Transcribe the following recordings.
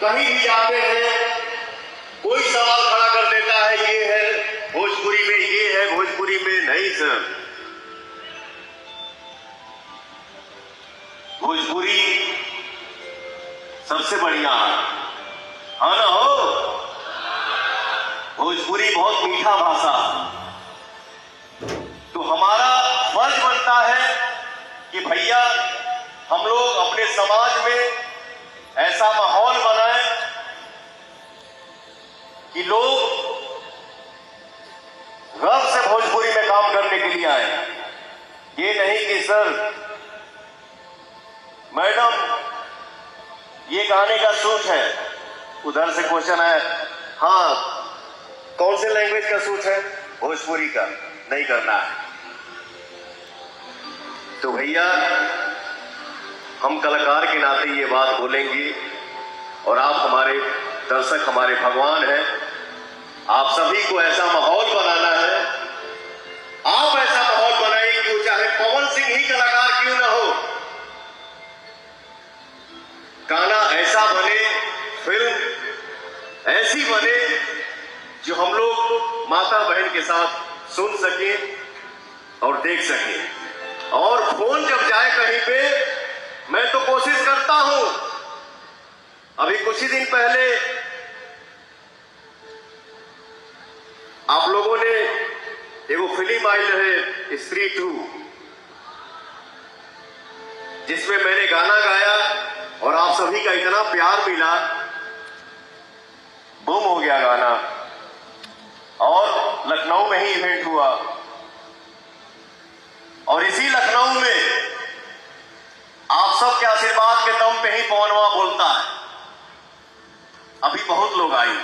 कहीं भी जाते हैं कोई सवाल खड़ा कर देता है, ये है भोजपुरी में, ये है भोजपुरी में। नहीं सर, भोजपुरी सबसे बढ़िया है ना हो। भोजपुरी बहुत मीठा भाषा, तो हमारा फर्ज बनता है कि भैया हम लोग अपने समाज में ऐसा माहौल बनाएं कि लोग गर्व से भोजपुरी में काम करने के लिए आए। ये नहीं कि सर मैडम ये गाने का सूट है, उधर से क्वेश्चन है, हाँ कौन से लैंग्वेज का सूट है? भोजपुरी का। नहीं करना है। तो भैया हम कलाकार के नाते ये बात बोलेंगे, और आप हमारे दर्शक, हमारे भगवान हैं। आप सभी को ऐसा माहौल बनाना है, आप ऐसा माहौल बनाइए कि चाहे पवन सिंह ही कलाकार क्यों ना हो, गाना ऐसा बने, फिल्म ऐसी बने जो हम लोग माता बहन के साथ सुन सके और देख सके। और फोन जब जाए कहीं पे, मैं तो कोशिश करता हूं। अभी कुछ ही दिन पहले आप लोगों ने एगो फिल्म आई है स्त्री 2, जिसमें मैंने गाना गाया और आप सभी का इतना प्यार मिला, बूम हो गया गाना। और लखनऊ में ही इवेंट हुआ, और इसी लखनऊ में आप सबके आशीर्वाद के दम पे ही पवनवा बोलता है। अभी बहुत लोग आई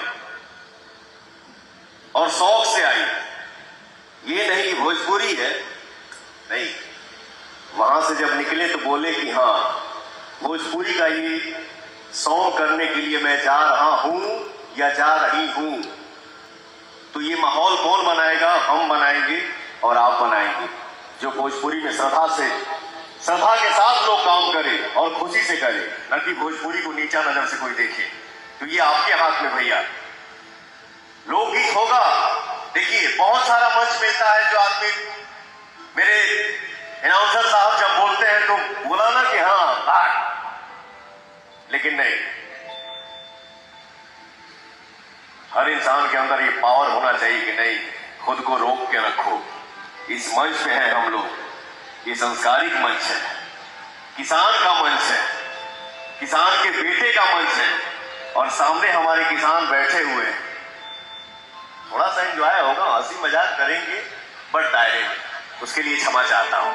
और शौक से आई, ये नहीं भोजपुरी है, नहीं। वहां से जब निकले तो बोले कि हाँ भोजपुरी का ये सॉन्ग करने के लिए मैं जा रहा हूं या जा रही हूं। तो ये माहौल कौन बनाएगा? हम बनाएंगे और आप बनाएंगे, जो भोजपुरी में श्रद्धा के साथ लोग काम करें और खुशी से करें, न कि भोजपुरी को नीचा नजर से कोई देखे। तो ये आपके हाथ में भैया। लोकगीत होगा, देखिए बहुत सारा मंच मिलता है, जो आदमी मेरे अनाउंसर साहब जब बोलते हैं तो बोला ना कि हाँ बात, लेकिन नहीं, हर इंसान के अंदर ये पावर होना चाहिए कि नहीं, खुद को रोक के रखो। इस मंच पे है हम लोग, ये संस्कारिक मंच है, किसान का मंच है, किसान के बेटे का मंच है, और सामने हमारे किसान बैठे हुए हैं। थोड़ा सा एंजॉय होगा, हंसी मजाक करेंगे, बट डायरेक्ट, उसके लिए क्षमा चाहता हूं।